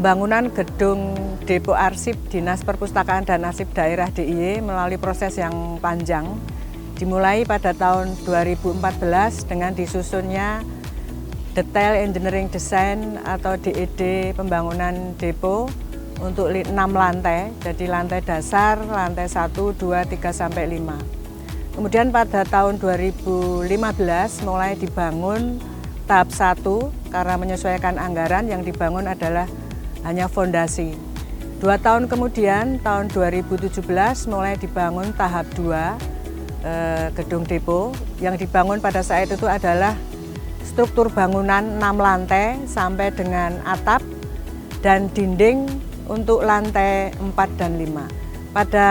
Pembangunan gedung Depo Arsip Dinas Perpustakaan dan Arsip Daerah DIY melalui proses yang panjang, dimulai pada tahun 2014 dengan disusunnya Detail Engineering Design atau DED pembangunan depo untuk 6 lantai, jadi lantai dasar, lantai 1, 2, 3, sampai 5. Kemudian pada tahun 2015 mulai dibangun tahap 1 karena menyesuaikan anggaran, yang dibangun adalah hanya fondasi. 2 tahun kemudian, tahun 2017 mulai dibangun tahap 2 gedung depo. Yang dibangun pada saat itu adalah struktur bangunan 6 lantai sampai dengan atap dan dinding untuk lantai 4 dan 5. Pada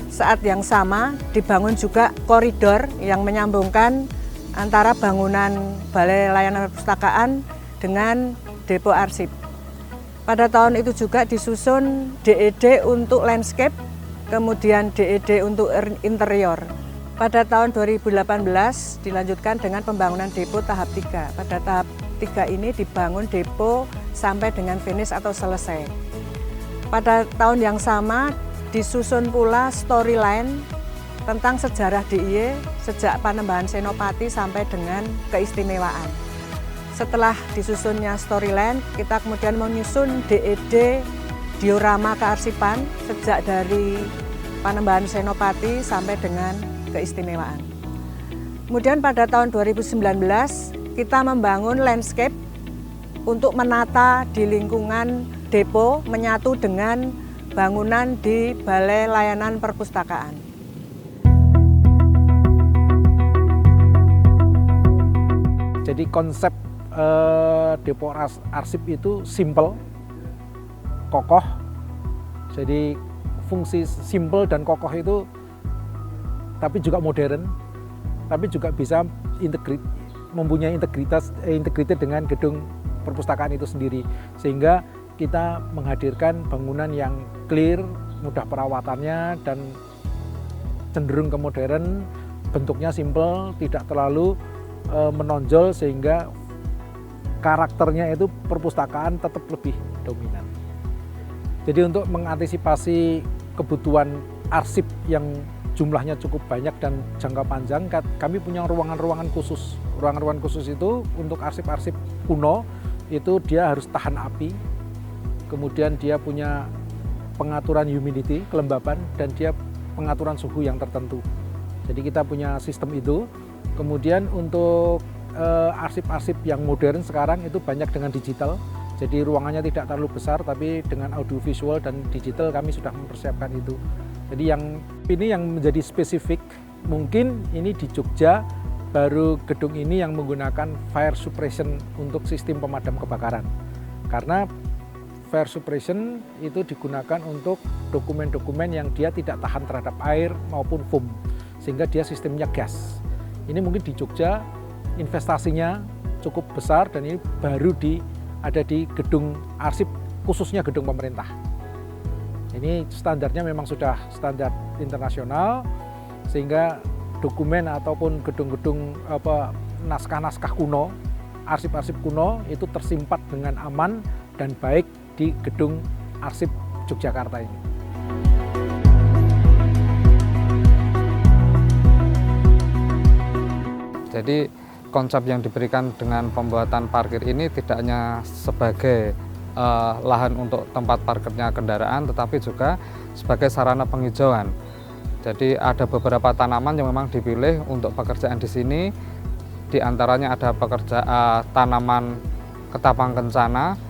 saat yang sama dibangun juga koridor yang menyambungkan antara bangunan Balai Layanan Perpustakaan dengan Depo Arsip. Pada tahun itu juga disusun DED untuk landscape, kemudian DED untuk interior. Pada tahun 2018 dilanjutkan dengan pembangunan depo tahap 3. Pada tahap 3 ini dibangun depo sampai dengan finish atau selesai. Pada tahun yang sama disusun pula storyline tentang sejarah DIY sejak Panembahan Senopati sampai dengan keistimewaan. Setelah disusunnya storyline, kita kemudian menyusun DED diorama kearsipan sejak dari Panembahan Senopati sampai dengan keistimewaan. Kemudian pada tahun 2019 kita membangun landscape untuk menata di lingkungan depo menyatu dengan bangunan di Balai Layanan Perpustakaan. Jadi konsep Depo Arsip itu simple, kokoh. Jadi fungsi simple dan kokoh itu tapi juga modern, tapi juga bisa mempunyai integrated dengan gedung perpustakaan itu sendiri, sehingga kita menghadirkan bangunan yang clear, mudah perawatannya dan cenderung ke modern, bentuknya simple, tidak terlalu menonjol sehingga karakternya itu perpustakaan tetap lebih dominan. Jadi untuk mengantisipasi kebutuhan arsip yang jumlahnya cukup banyak dan jangka panjang, kami punya ruangan-ruangan khusus. Ruangan-ruangan khusus itu untuk arsip-arsip kuno, itu dia harus tahan api, kemudian dia punya pengaturan humidity, kelembaban, dan dia pengaturan suhu yang tertentu. Jadi kita punya sistem itu. Kemudian untuk arsip-arsip yang modern sekarang itu banyak dengan digital. Jadi ruangannya tidak terlalu besar, tapi dengan audiovisual dan digital kami sudah mempersiapkan itu. Jadi yang menjadi spesifik, mungkin ini di Jogja baru gedung ini yang menggunakan fire suppression untuk sistem pemadam kebakaran. Karena fire suppression itu digunakan untuk dokumen-dokumen yang dia tidak tahan terhadap air maupun foam, sehingga dia sistemnya gas. Ini mungkin di Jogja investasinya cukup besar dan ini baru ada di gedung arsip, khususnya gedung pemerintah. Ini standarnya memang sudah standar internasional, sehingga dokumen ataupun gedung-gedung naskah-naskah kuno, arsip-arsip kuno itu tersimpan dengan aman dan baik di gedung arsip Yogyakarta ini. Jadi konsep yang diberikan dengan pembuatan parkir ini tidak hanya sebagai lahan untuk tempat parkirnya kendaraan, tetapi juga sebagai sarana penghijauan. Jadi ada beberapa tanaman yang memang dipilih untuk pekerjaan di sini. Di antaranya ada tanaman ketapang kencana,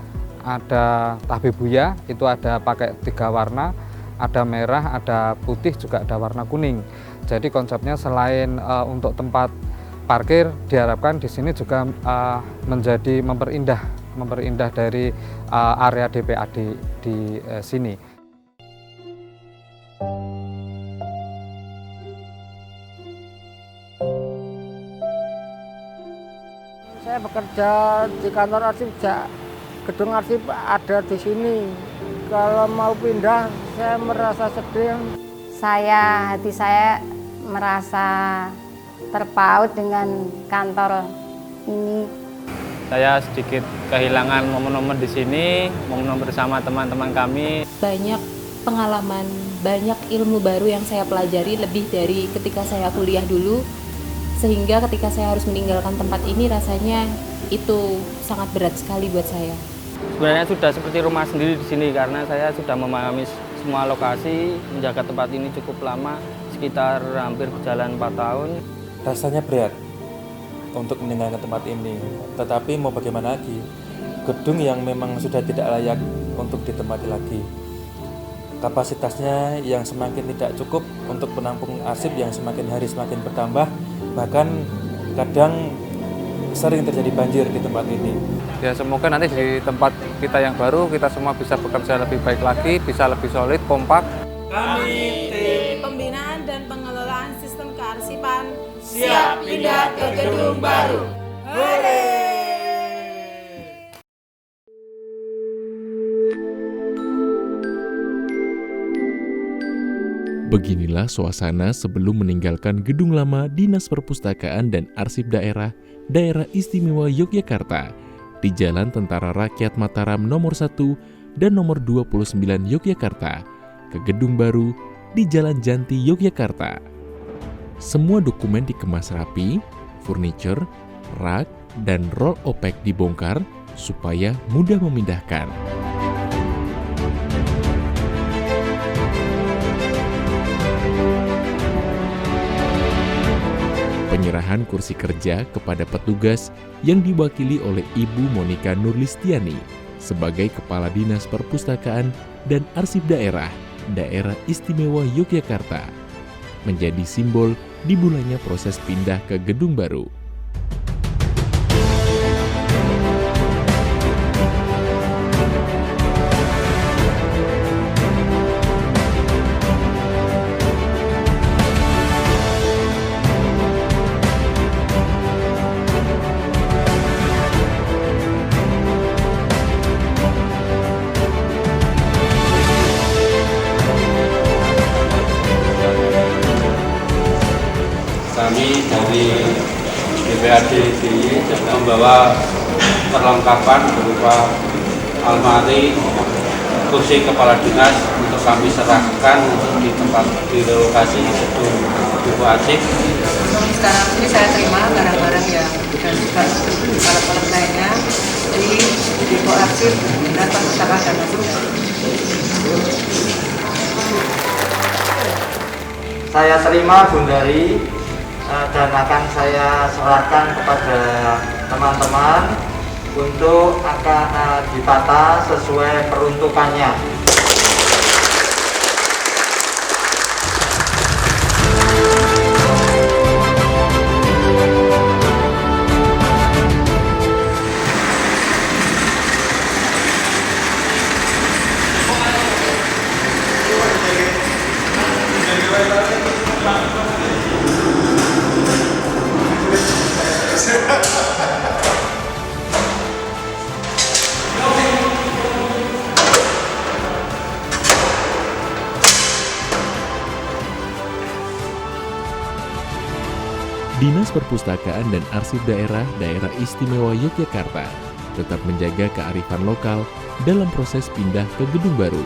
ada tabebuya, itu ada pakai 3 warna, ada merah, ada putih, juga ada warna kuning. Jadi konsepnya selain untuk tempat parkir, diharapkan di sini juga menjadi memperindah dari area DPAD di sini. Saya bekerja di kantor arsip, gedung arsip ada di sini. Kalau mau pindah, saya merasa sedih. Hati saya merasa terpaut dengan kantor ini. Saya sedikit kehilangan momen-momen di sini, momen-momen bersama teman-teman kami. Banyak pengalaman, banyak ilmu baru yang saya pelajari lebih dari ketika saya kuliah dulu, sehingga ketika saya harus meninggalkan tempat ini rasanya itu sangat berat sekali buat saya. Sebenarnya sudah seperti rumah sendiri di sini karena saya sudah memahami semua lokasi, menjaga tempat ini cukup lama, sekitar hampir berjalan 4 tahun. Rasanya berat untuk meninggalkan tempat ini, tetapi mau bagaimana lagi, gedung yang memang sudah tidak layak untuk ditempati lagi. Kapasitasnya yang semakin tidak cukup untuk menampung arsip yang semakin hari semakin bertambah, bahkan kadang sering terjadi banjir di tempat ini. Ya semoga nanti di tempat kita yang baru kita semua bisa bekerja lebih baik lagi, bisa lebih solid, kompak. Kami tim Pembinaan dan Pengelolaan Sistem Kearsipan siap pindah ke gedung baru. Hore! Beginilah suasana sebelum meninggalkan gedung lama Dinas Perpustakaan dan Arsip Daerah Istimewa Yogyakarta di Jalan Tentara Rakyat Mataram nomor 1 dan nomor 29 Yogyakarta ke gedung baru di Jalan Janti Yogyakarta. Semua dokumen dikemas rapi, furniture, rak, dan roll opek dibongkar supaya mudah memindahkan. Penyerahan kursi kerja kepada petugas yang diwakili oleh Ibu Monika Nurlistiani sebagai Kepala Dinas Perpustakaan dan Arsip Daerah Istimewa Yogyakarta menjadi simbol dimulainya proses pindah ke gedung baru. Kami dari DPRD DIY juga membawa perlengkapan berupa almari, kursi kepala dinas untuk kami serahkan untuk di tempat di lokasi gedung Depo Arsip. Sekarang ini saya terima barang-barang yang dan juga alat-alat lainnya di Depo Arsip Dinas Perpustakaan dan Arsip. Saya terima Bundari dan akan saya serahkan kepada teman-teman untuk akan ditata sesuai peruntukannya. Dinas Perpustakaan dan Arsip Daerah Istimewa Yogyakarta tetap menjaga kearifan lokal dalam proses pindah ke gedung baru.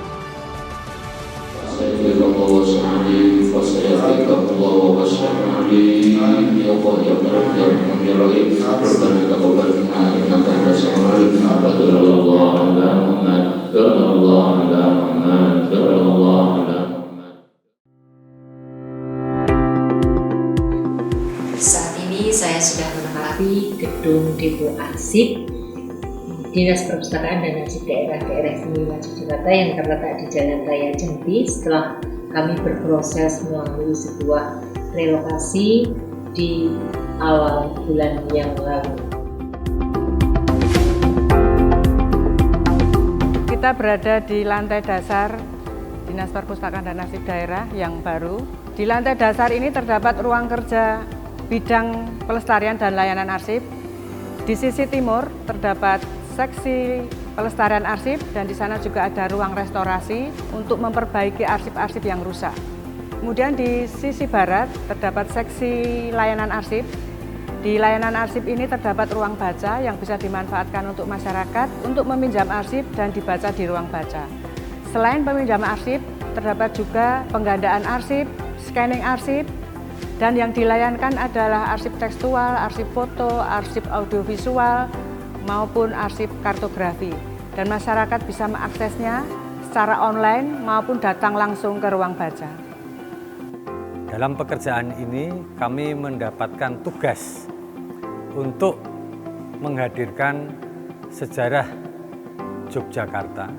Saat ini saya sudah menempati gedung Depo Arsip Dinas Perpustakaan dan Arsip Daerah Istimewa Yogyakarta yang terletak di Jalan Raya Janti setelah kami berproses melalui sebuah relokasi di awal bulan yang lalu. Kita berada di lantai dasar Dinas Perpustakaan dan Arsip Daerah yang baru. Di lantai dasar ini terdapat ruang kerja bidang pelestarian dan layanan arsip. Di sisi timur terdapat seksi pelestarian arsip dan di sana juga ada ruang restorasi untuk memperbaiki arsip-arsip yang rusak. Kemudian di sisi barat terdapat seksi layanan arsip Di layanan arsip ini terdapat ruang baca yang bisa dimanfaatkan untuk masyarakat untuk meminjam arsip dan dibaca di ruang baca. Selain peminjaman arsip, terdapat juga penggandaan arsip, scanning arsip, dan yang dilayankan adalah arsip tekstual, arsip foto, arsip audiovisual, maupun arsip kartografi. Dan masyarakat bisa mengaksesnya secara online maupun datang langsung ke ruang baca. Dalam pekerjaan ini kami mendapatkan tugas untuk menghadirkan sejarah Yogyakarta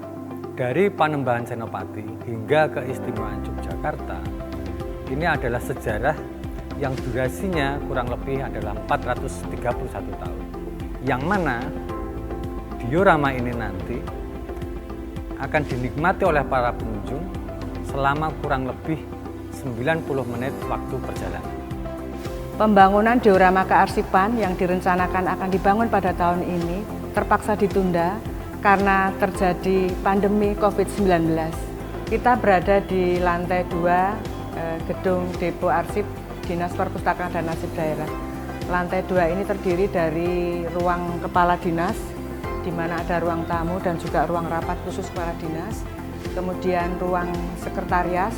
dari Panembahan Senopati hingga keistimewaan Yogyakarta. Ini adalah sejarah yang durasinya kurang lebih adalah 431 tahun. Yang mana diorama ini nanti akan dinikmati oleh para pengunjung selama kurang lebih 90 menit waktu perjalanan. Pembangunan diorama kearsipan yang direncanakan akan dibangun pada tahun ini terpaksa ditunda karena terjadi pandemi COVID-19. Kita berada di lantai 2 gedung Depo Arsip Dinas Perpustakaan dan Arsip Daerah. Lantai 2 ini terdiri dari ruang kepala dinas, di mana ada ruang tamu dan juga ruang rapat khusus kepala dinas. Kemudian ruang sekretariat.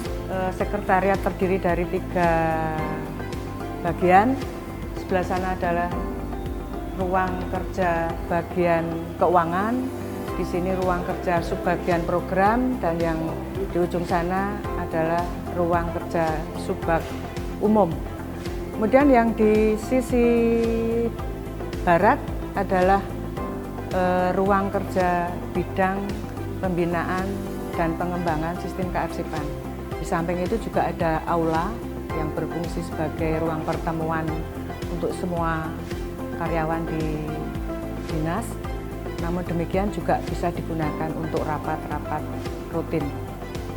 Sekretariat terdiri dari 3 bagian. Sebelah sana adalah ruang kerja bagian keuangan, di sini ruang kerja subbagian program, dan yang di ujung sana adalah ruang kerja subbag umum. Kemudian yang di sisi barat adalah ruang kerja bidang pembinaan dan pengembangan sistem kearsipan. Di samping itu juga ada aula yang berfungsi sebagai ruang pertemuan untuk semua karyawan di dinas. Namun demikian juga bisa digunakan untuk rapat-rapat rutin.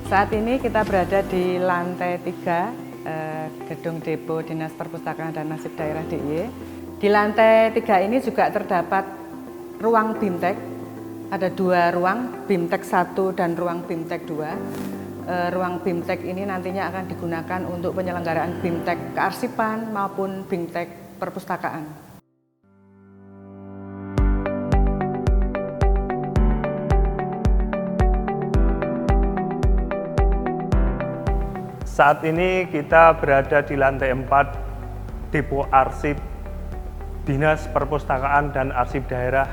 Saat ini kita berada di lantai 3 gedung Depo Dinas Perpustakaan dan Arsip Daerah DIY. Di lantai 3 ini juga terdapat ruang BIMTEK. Ada 2 ruang, BIMTEK 1 dan ruang BIMTEK 2. Ruang BIMTEK ini nantinya akan digunakan untuk penyelenggaraan BIMTEK kearsipan maupun BIMTEK perpustakaan. Saat ini kita berada di lantai 4 Depo Arsip Dinas Perpustakaan dan Arsip Daerah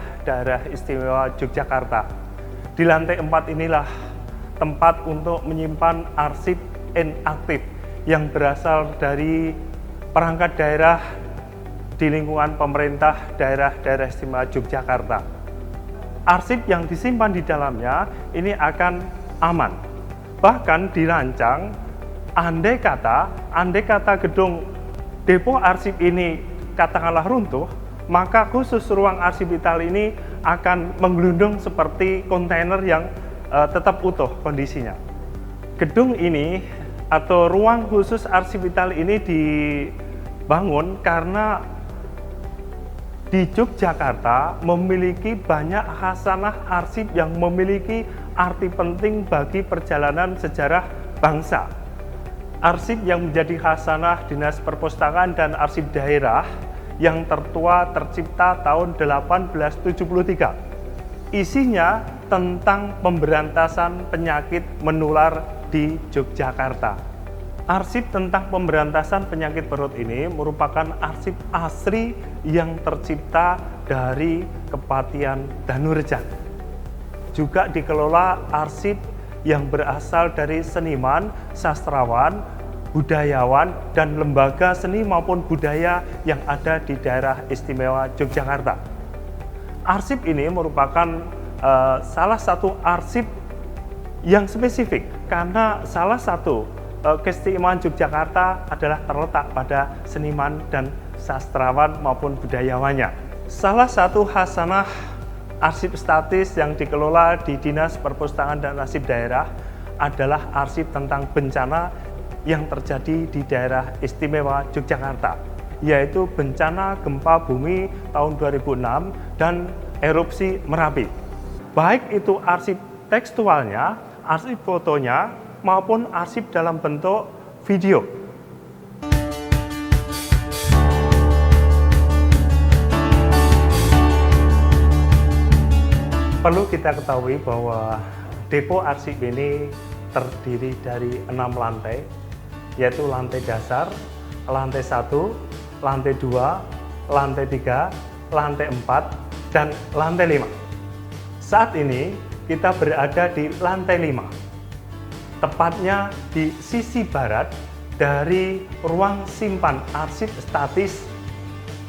Istimewa Yogyakarta. Di lantai 4 inilah tempat untuk menyimpan arsip inaktif yang berasal dari perangkat daerah di lingkungan pemerintah daerah istimewa Yogyakarta. Arsip yang disimpan di dalamnya ini akan aman. Bahkan dirancang andai kata gedung Depo Arsip ini katakanlah runtuh, maka khusus ruang arsip vital ini akan menggelundung seperti kontainer yang tetap utuh kondisinya. Gedung ini atau ruang khusus arsip vital ini dibangun karena di Yogyakarta memiliki banyak khasanah arsip yang memiliki arti penting bagi perjalanan sejarah bangsa. Arsip yang menjadi khasanah Dinas Perpustakaan dan Arsip Daerah yang tertua tercipta tahun 1873. Isinya tentang pemberantasan penyakit menular di Yogyakarta. Arsip tentang pemberantasan penyakit perut ini merupakan arsip asli yang tercipta dari Kepatian Danurejan. Juga dikelola arsip yang berasal dari seniman, sastrawan, budayawan, dan lembaga seni maupun budaya yang ada di daerah istimewa Yogyakarta. Arsip ini merupakan salah satu arsip yang spesifik karena salah satu keistimewaan Yogyakarta adalah terletak pada seniman dan sastrawan maupun budayawannya. Salah satu khasanah arsip statis yang dikelola di Dinas Perpustakaan dan Arsip Daerah adalah arsip tentang bencana yang terjadi di daerah istimewa Yogyakarta, yaitu bencana gempa bumi tahun 2006 dan erupsi Merapi. Baik itu arsip tekstualnya, arsip fotonya, maupun arsip dalam bentuk video. Perlu kita ketahui bahwa depo arsip ini terdiri dari 6 lantai, yaitu lantai dasar, lantai 1, lantai 2, lantai 3, lantai 4, dan lantai 5. Saat ini kita berada di lantai 5, tepatnya di sisi barat dari ruang simpan arsip statis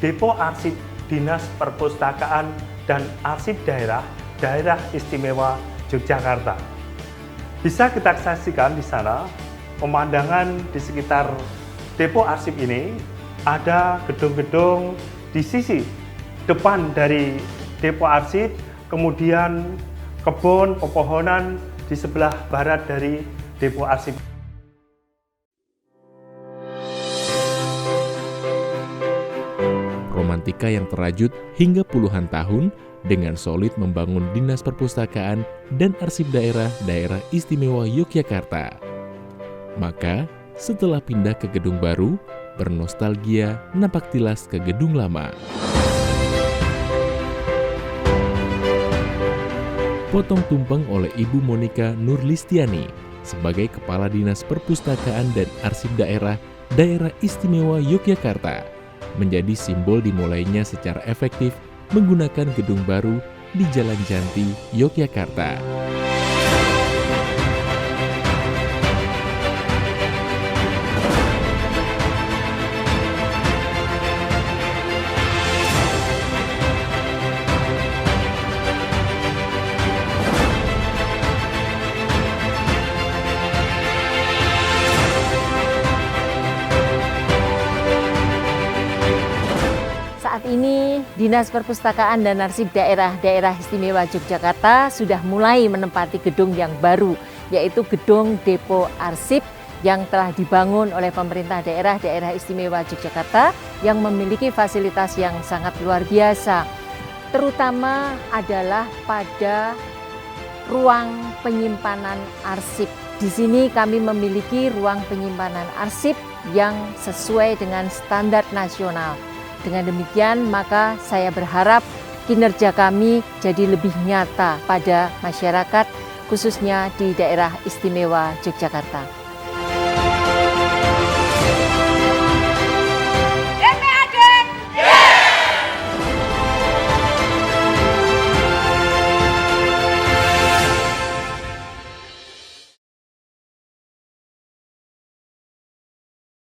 Depo Arsip Dinas Perpustakaan dan Arsip Daerah Istimewa Yogyakarta. Bisa kita saksikan di sana pemandangan di sekitar depo arsip ini, ada gedung-gedung di sisi depan dari depo arsip, kemudian kebun pepohonan di sebelah barat dari depo arsip. Romantika yang terajut hingga puluhan tahun dengan solid membangun Dinas Perpustakaan dan Arsip Daerah Istimewa Yogyakarta. Maka, setelah pindah ke gedung baru, bernostalgia napak tilas ke gedung lama. Potong tumpeng oleh Ibu Monika Nurlistiani sebagai Kepala Dinas Perpustakaan dan Arsip Daerah Istimewa Yogyakarta menjadi simbol dimulainya secara efektif menggunakan gedung baru di Jalan Janti, Yogyakarta. Saat ini Dinas Perpustakaan dan Arsip Daerah Istimewa Yogyakarta sudah mulai menempati gedung yang baru, yaitu gedung Depo Arsip yang telah dibangun oleh pemerintah daerah Istimewa Yogyakarta yang memiliki fasilitas yang sangat luar biasa, terutama adalah pada ruang penyimpanan arsip. Di sini kami memiliki ruang penyimpanan arsip yang sesuai dengan standar nasional. Dengan demikian, maka saya berharap kinerja kami jadi lebih nyata pada masyarakat, khususnya di daerah istimewa Yogyakarta.